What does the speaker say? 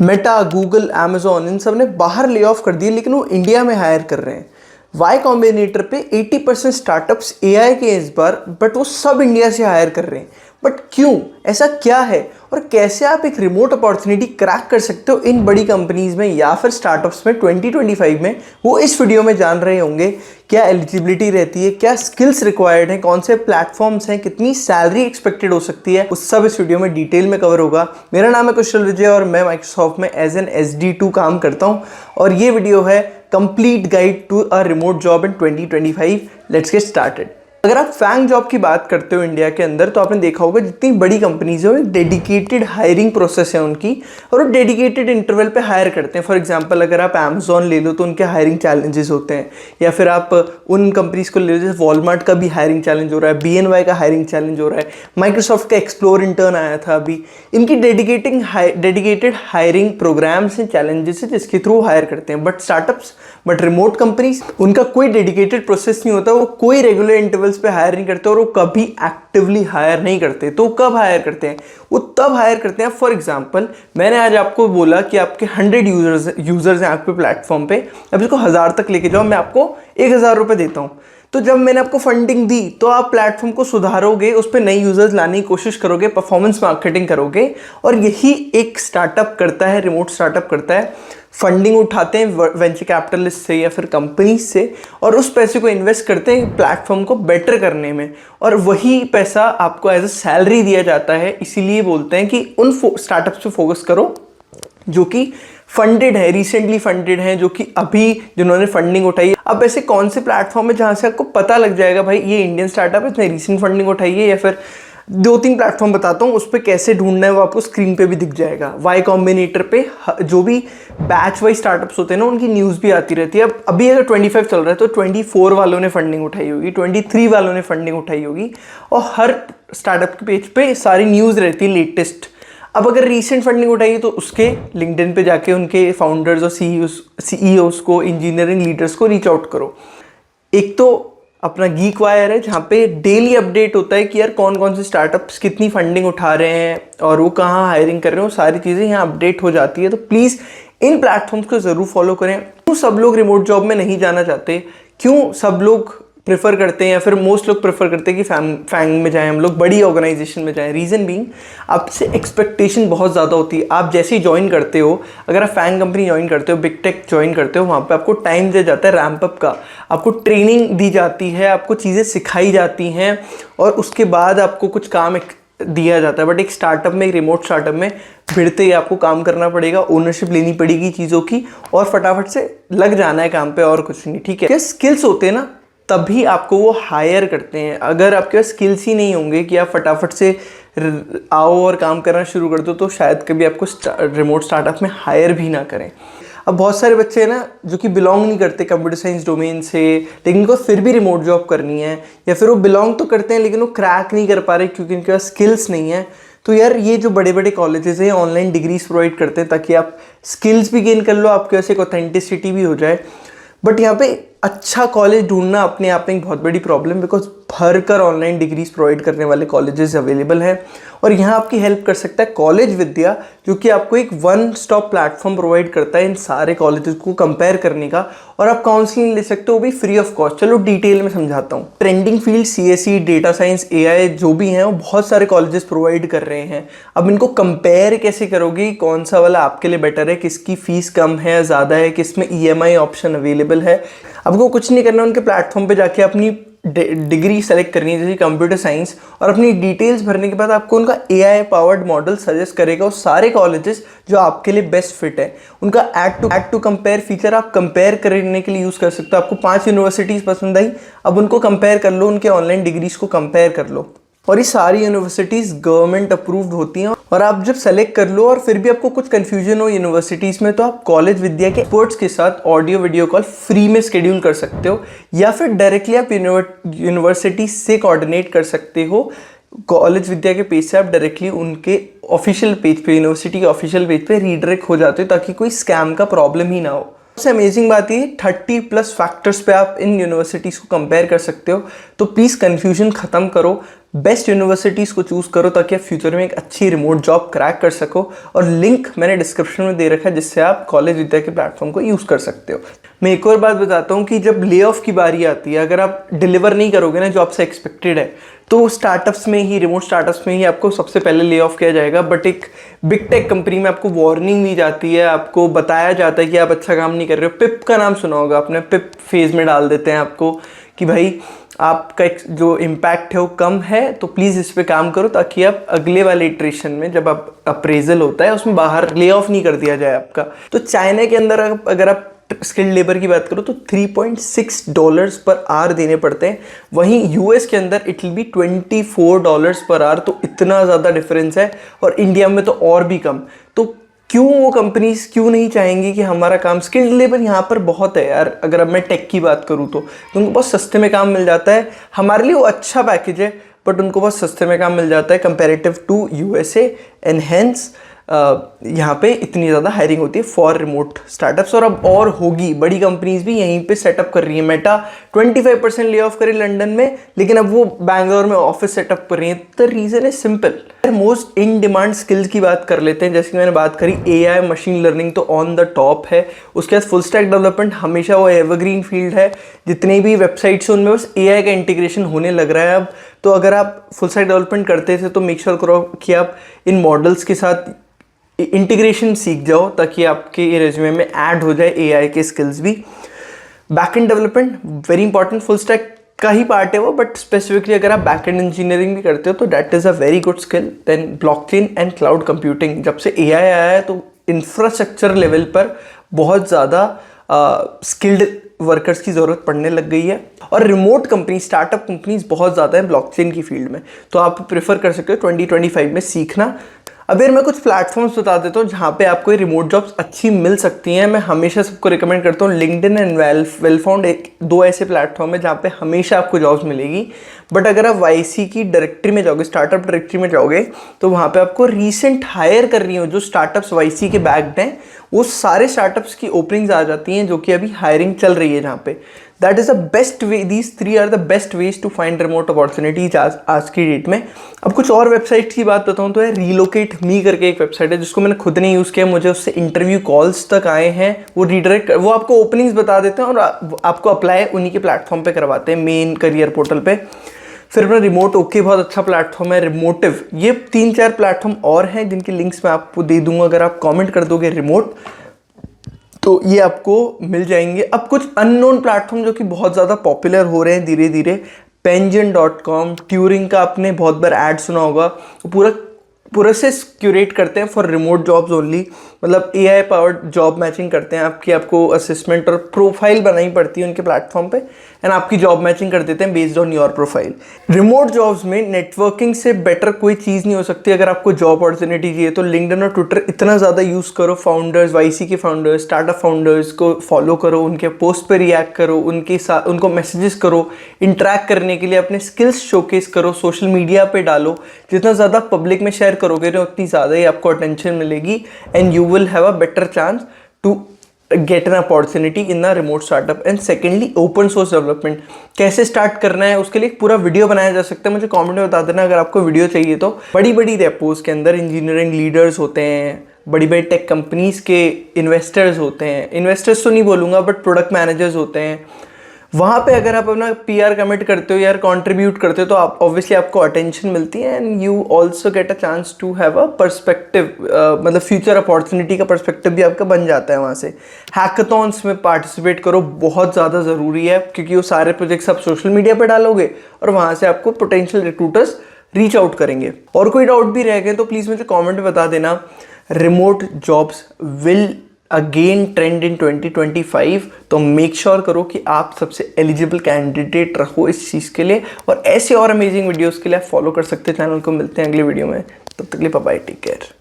Meta, Google, Amazon इन सब ने बाहर ले ऑफ कर दिए, लेकिन वो इंडिया में हायर कर रहे हैं। वाई कॉम्बिनेटर पे 80% स्टार्टअप्स एआई के इस बार, बट वो सब इंडिया से हायर कर रहे हैं। बट क्यों, ऐसा क्या है, और कैसे आप एक रिमोट अपॉर्चुनिटी क्रैक कर सकते हो इन बड़ी कंपनीज में या फिर स्टार्टअप्स में 2025 में, वो इस वीडियो में जान रहे होंगे। क्या एलिजिबिलिटी रहती है, क्या स्किल्स रिक्वायर्ड हैं, कौन से प्लेटफॉर्म्स हैं, कितनी सैलरी एक्सपेक्टेड हो सकती है, उस सब इस वीडियो में डिटेल में कवर होगा। मेरा नाम है कुशल विजय और मैं माइक्रोसॉफ्ट में एज एन SD2 काम करता हूँ, और ये वीडियो है complete guide to a remote job in 2025। Let's get started. अगर आप फैंग जॉब की बात करते हो इंडिया के अंदर, तो आपने देखा होगा जितनी बड़ी कंपनीज है, एक डेडिकेटेड हायरिंग प्रोसेस है उनकी, और वो डेडिकेटेड इंटरवल पे हायर करते हैं। फॉर एग्जांपल अगर आप अमेजोन ले लो तो उनके हायरिंग चैलेंजेस होते हैं, या फिर आप उन कंपनीज को ले लो जैसे वॉलमार्ट का भी हायरिंग चैलेंज हो रहा है, BNY का हायरिंग चैलेंज हो रहा है, माइक्रोसॉफ्ट का एक्सप्लोर इंटर्न आया था अभी। इनकी डेडिकेटेड हायरिंग प्रोग्राम्स हैं, चैलेंजेस है जिसके थ्रू हायर करते हैं। बट रिमोट कंपनीज, उनका कोई डेडिकेटेड प्रोसेस नहीं होता, वो कोई रेगुलर इंटरवल्स पे हायर नहीं करते और वो कभी एक्टिवली हायर नहीं करते। तो कब हायर करते हैं? वो तब हायर करते हैं, फॉर एग्जांपल मैंने आज आपको बोला कि आपके 100 यूजर्स हैं आपके प्लेटफॉर्म पे, अब इसको 1000 तक लेके जाओ, मैं आपको 1000 रुपये देता हूँ। तो जब मैंने आपको फंडिंग दी तो आप प्लेटफॉर्म को सुधारोगे, उस पर नए यूजर्स लाने की कोशिश करोगे, परफॉर्मेंस मार्केटिंग करोगे, और यही एक स्टार्टअप करता है, रिमोट स्टार्टअप करता है। फंडिंग उठाते हैं वेंचर कैपिटलिस्ट से या फिर कंपनी से, और उस पैसे को इन्वेस्ट करते हैं प्लेटफॉर्म को बेटर करने में, और वही पैसा आपको एज अ सैलरी दिया जाता है। इसीलिए बोलते हैं कि उन स्टार्टअप्स पे फोकस करो जो कि फंडेड है, रिसेंटली फंडेड है, जो कि अभी जिन्होंने फंडिंग उठाई। अब ऐसे कौन से प्लेटफॉर्म है जहां से आपको पता लग जाएगा भाई ये इंडियन स्टार्टअप है, इसने रिसेंट फंडिंग उठाई है, या फिर 2-3 प्लेटफॉर्म बताता हूँ, उस पर कैसे ढूंढना है वो आपको स्क्रीन पे भी दिख जाएगा। वाई कॉम्बिनेटर पे जो भी बैच वाइज स्टार्टअप्स होते हैं ना, उनकी न्यूज़ भी आती रहती है। अब अभी अगर 25 चल रहा है तो 24 वालों ने फंडिंग उठाई होगी, 23 वालों ने फंडिंग उठाई होगी, और हर स्टार्टअप के पेज पे सारी न्यूज़ रहती है लेटेस्ट। अब अगर रीसेंट फंडिंग उठाई तो उसके लिंक्डइन पे जाके उनके फाउंडर्स और CEOs को, इंजीनियरिंग लीडर्स को रीच आउट करो। एक तो अपना गीक वायर है जहाँ पे डेली अपडेट होता है कि यार कौन कौन से स्टार्टअप्स कितनी फंडिंग उठा रहे हैं और वो कहाँ हायरिंग कर रहे हैं, वो सारी चीज़ें यहाँ अपडेट हो जाती है। तो प्लीज़ इन प्लेटफॉर्म्स को ज़रूर फॉलो करें। क्यों सब लोग रिमोट जॉब में नहीं जाना चाहते, क्यों सब लोग प्रेफर करते हैं, या फिर मोस्ट लोग प्रेफर करते हैं कि फैंग में जाएं, हम लोग बड़ी ऑर्गेनाइजेशन में जाएं? रीज़न बीइंग आपसे एक्सपेक्टेशन बहुत ज़्यादा होती है। आप जैसे ही ज्वाइन करते हो, अगर आप फैंग कंपनी ज्वाइन करते हो, बिग टेक ज्वाइन करते हो, वहाँ पे आपको टाइम दिया जाता है रैंप अप का, आपको ट्रेनिंग दी जाती है, आपको चीज़ें सिखाई जाती हैं, और उसके बाद आपको कुछ काम दिया जाता है। बट एक स्टार्टअप में, एक रिमोट स्टार्टअप में भिड़ते ही आपको काम करना पड़ेगा, ओनरशिप लेनी पड़ेगी चीज़ों की, और फटाफट से लग जाना है काम पे, और कुछ नहीं। ठीक है, क्या स्किल्स होते हैं ना, तभी आपको वो हायर करते हैं। अगर आपके पास स्किल्स ही नहीं होंगे कि आप फटाफट से आओ और काम करना शुरू कर दो, तो शायद कभी आपको रिमोट स्टार्टअप में हायर भी ना करें। अब बहुत सारे बच्चे हैं ना जो कि बिलोंग नहीं करते कंप्यूटर साइंस डोमेन से, लेकिन उनको फिर भी रिमोट जॉब करनी है, या फिर वो बिलोंग तो करते हैं लेकिन वो क्रैक नहीं कर पा रहे क्योंकि उनके पास स्किल्स नहीं है। तो यार ये जो बड़े बड़े कॉलेजेस हैं ऑनलाइन डिग्रीज प्रोवाइड करते हैं ताकि आप स्किल्स भी गेन कर लो, आपके पास एक ऑथेंटिसिटी भी हो जाए। बट यहाँ पे अच्छा कॉलेज ढूंढना अपने आप में एक बहुत बड़ी प्रॉब्लम, बिकॉज भरकर ऑनलाइन डिग्रीज प्रोवाइड करने वाले कॉलेजेस अवेलेबल हैं, और यहाँ आपकी हेल्प कर सकता है कॉलेज विद्या, जो कि आपको एक वन स्टॉप प्लेटफॉर्म प्रोवाइड करता है इन सारे कॉलेजेस को कंपेयर करने का, और आप काउंसलिंग ले सकते हो, वो भी फ्री ऑफ कॉस्ट। चलो डिटेल में समझाता हूँ। Trending field CSE, data science, AI जो भी हैं वो बहुत सारे कॉलेजेस प्रोवाइड कर रहे हैं। अब इनको कंपेयर कैसे करोगे, कौन सा वाला आपके लिए बेटर है, किसकी फीस कम है, ज़्यादा है, किसमें EMI ऑप्शन अवेलेबल है? आपको कुछ नहीं करना, उनके प्लेटफॉर्म पे जाके अपनी डिग्री सेलेक्ट करनी है, जैसे कंप्यूटर साइंस, और अपनी डिटेल्स भरने के बाद आपको उनका AI पावर्ड मॉडल सजेस्ट करेगा, और सारे कॉलेजेस जो आपके लिए बेस्ट फिट है। उनका ऐड टू कंपेयर फीचर आप कंपेयर करने के लिए यूज़ कर सकते हो। आपको 5 यूनिवर्सिटीज़ पसंद आई, अब उनको कंपेयर कर लो, उनके ऑनलाइन डिग्रीज को कंपेयर कर लो, और ये सारी यूनिवर्सिटीज़ गवर्नमेंट अप्रूव्ड होती हैं। और आप जब सेलेक्ट कर लो और फिर भी आपको कुछ कन्फ्यूजन हो यूनिवर्सिटीज़ में, तो आप कॉलेज विद्या के एक्सपर्ट्स के साथ ऑडियो वीडियो कॉल फ्री में शेड्यूल कर सकते हो, या फिर डायरेक्टली आप यूनिवर्सिटी से कोऑर्डिनेट कर सकते हो। कॉलेज विद्या के पेज से आप डायरेक्टली उनके ऑफिशियल पेज पे, यूनिवर्सिटी के ऑफिशियल पेज पे रीडायरेक्ट हो जाते हो, ताकि कोई स्कैम का प्रॉब्लम ही ना हो। सबसे अमेजिंग बात ये 30+ फैक्टर्स पे आप इन यूनिवर्सिटीज़ को कंपेयर कर सकते हो। तो प्लीज़ कन्फ्यूजन ख़त्म करो, बेस्ट यूनिवर्सिटीज़ को चूज़ करो ताकि आप फ्यूचर में एक अच्छी रिमोट जॉब क्रैक कर सको, और लिंक मैंने डिस्क्रिप्शन में दे रखा है जिससे आप कॉलेज विद्या के प्लेटफॉर्म को यूज़ कर सकते हो। मैं एक और बात बताता हूँ कि जब ले ऑफ की बारी आती है, अगर आप डिलीवर नहीं करोगे ना जो आपसे एक्सपेक्टेड है, तो स्टार्टअप्स में ही, रिमोट स्टार्टअप्स में ही आपको सबसे पहले ले ऑफ किया जाएगा। बट एक बिग टेक कंपनी में आपको वार्निंग दी जाती है, आपको बताया जाता है कि आप अच्छा काम नहीं कर रहे हो। पिप का नाम सुना होगा आपने, पिप फेज में डाल देते हैं आपको कि भाई आपका जो इम्पैक्ट है वो कम है, तो प्लीज़ इस पे काम करो ताकि आप अगले वाले इटरेशन में जब आप अप्रेजल होता है उसमें बाहर ले ऑफ नहीं कर दिया जाए आपका। तो चाइना के अंदर अगर आप स्किल्ड लेबर की बात करो तो $3.6 पर आवर देने पड़ते हैं। वहीं यूएस के अंदर it will be $24 per hour, तो इतना ज़्यादा डिफरेंस है, और इंडिया में तो और भी कम। तो क्यों वो कंपनीज क्यों नहीं चाहेंगी कि हमारा काम, स्किल्ड लेबर यहाँ पर बहुत है यार। अगर अब मैं टेक की बात करूँ तो उनको बहुत सस्ते में काम मिल जाता है। हमारे लिए वो अच्छा पैकेज है, बट उनको बहुत सस्ते में काम मिल जाता है comparative to USA, and hence यहाँ पे इतनी ज़्यादा हायरिंग होती है फॉर रिमोट स्टार्टअप्स। और अब और होगी, बड़ी कंपनीज भी यहीं पे सेटअप कर रही है। मेटा 25% ले ऑफ करे लंदन में, लेकिन अब वो बैंगलोर में ऑफिस सेटअप कर रही है। The reason is simple. Most in demand skills की बात कर लेते हैं। जैसे कि मैंने बात करी, एआई, मशीन लर्निंग तो ऑन द टॉप है। उसके बाद फुल स्टैक डेवलपमेंट हमेशा वो एवरग्रीन फील्ड है। जितनी भी वेबसाइट्स हैं उनमें बस एआई का इंटीग्रेशन होने लग रहा है अब। तो अगर आप फुल स्टैक डेवलपमेंट करते थे तो मेक श्योर करो कि आप इन मॉडल्स के साथ इंटीग्रेशन सीख जाओ ताकि आपके रेज्यूमे में ऐड हो जाए एआई के स्किल्स भी। Backend development very important, full stack का ही पार्ट है वो, बट स्पेसिफिकली अगर आप बैकएंड इंजीनियरिंग भी करते हो तो that is a very good skill. Then blockchain and cloud computing, जब से एआई आया है तो इंफ्रास्ट्रक्चर लेवल पर बहुत ज़्यादा स्किल्ड वर्कर्स की ज़रूरत पड़ने लग गई है। और रिमोट कंपनी, स्टार्टअप कंपनीज बहुत ज़्यादा हैं ब्लॉकचेन की फील्ड में, तो आप प्रेफर कर सकते हो 2025 में सीखना। अब यार मैं कुछ प्लेटफॉर्म्स बता देता हूँ जहाँ पे आपको रिमोट जॉब्स अच्छी मिल सकती हैं। मैं हमेशा सबको रिकमेंड करता हूँ लिंक्डइन एंड वेलफाउंड, दो ऐसे प्लेटफॉर्म है जहाँ पे हमेशा आपको जॉब्स मिलेगी। बट अगर आप वाईसी की डायरेक्टरी में जाओगे, स्टार्टअप डायरेक्टरी में जाओगे, तो वहाँ पे आपको रीसेंट हायर कर रही हो जो स्टार्टअप्स वाईसी के बैक्ड हैं, वो सारे स्टार्टअप्स की ओपनिंग्स आ जाती हैं जो कि अभी हायरिंग चल रही है जहाँ पे। That is the best way, these 3 are the best ways to find remote opportunities आज की डेट में। अब कुछ और वेबसाइट्स की बात बताऊँ तो है रीलोकेट मी करके एक वेबसाइट है जिसको मैंने खुद नहीं यूज़ किया, मुझे उससे इंटरव्यू कॉल्स तक आए हैं। वो रीडायरेक्ट, वो आपको ओपनिंग्स बता देते हैं और आपको अप्लाई उन्हीं के प्लेटफॉर्म पे करवाते हैं, मेन करियर पोर्टल पे। फिर अपना रिमोट ओके, बहुत अच्छा प्लेटफॉर्म है रिमोटिव। ये 3-4 प्लेटफॉर्म और हैं जिनकी लिंक्स मैं आपको दे दूंगा, अगर आप कमेंट कर दोगे रिमोट तो ये आपको मिल जाएंगे। अब कुछ अननोन प्लेटफॉर्म जो कि बहुत ज़्यादा पॉपुलर हो रहे हैं धीरे धीरे, Pension.com, ट्यूरिंग का आपने बहुत बार ऐड सुना होगा। पूरा से क्यूरेट करते हैं फॉर रिमोट जॉब्स ओनली, मतलब एआई पावर्ड जॉब मैचिंग करते हैं आपको असेसमेंट और प्रोफाइल बनानी पड़ती है उनके प्लेटफॉर्म पे, एंड आपकी जॉब मैचिंग कर देते हैं based on your profile. Remote jobs में नेटवर्किंग से बेटर कोई चीज़ नहीं हो सकती। अगर आपको जॉब अपॉर्चुनिटी चाहिए तो लिंक्डइन और ट्विटर इतना ज़्यादा यूज़ करो। फाउंडर्स, वाईसी के फाउंडर्स, स्टार्टअप फाउंडर्स को फॉलो करो, उनके पोस्ट पर रिएक्ट करो, उनके साथ उनको मैसेजेस करो, इंटरेक्ट करने के लिए अपने स्किल्स शोकेस करो, सोशल मीडिया पे डालो। जितना ज़्यादा पब्लिक में शेयर करोगे ना उतनी ज़्यादा ही आपको अटेंशन मिलेगी, and you will have a better chance to get an opportunity in a remote startup. And secondly, open source development कैसे स्टार्ट करना है उसके लिए एक पूरा वीडियो बनाया जा सकता है। मुझे कमेंट में बता देना अगर आपको वीडियो चाहिए तो। बड़ी बड़ी रेपोज के अंदर इंजीनियरिंग लीडर्स होते हैं, बड़ी बड़ी टेक कंपनीज के इन्वेस्टर्स होते हैं, इन्वेस्टर्स तो नहीं बोलूँगा बट प्रोडक्ट मैनेजर्स होते हैं। वहाँ पे अगर आप अपना PR कमिट करते हो यार, कंट्रीब्यूट करते हो, तो आप ऑब्वियसली आपको अटेंशन मिलती है, and you also get a chance to have a perspective, मतलब फ्यूचर अपॉर्चुनिटी का पर्सपेक्टिव भी आपका बन जाता है वहाँ से। हैकाथॉन्स में पार्टिसिपेट करो, बहुत ज़्यादा ज़रूरी है, क्योंकि वो सारे प्रोजेक्ट्स आप सोशल मीडिया पर डालोगे और वहाँ से आपको पोटेंशियल रिक्रूटर्स रीच आउट करेंगे। और कोई डाउट भी रह गए तो प्लीज़ मुझे कॉमेंट में बता देना। Remote jobs will again trend in 2025, तो मेक श्योर करो कि आप सबसे एलिजिबल कैंडिडेट रहो इस चीज़ के लिए। और ऐसे और अमेजिंग वीडियोस के लिए आप फॉलो कर सकते हैं चैनल को। मिलते हैं अगले वीडियो में, तब तक के लिए बाय बाय, टेक केयर।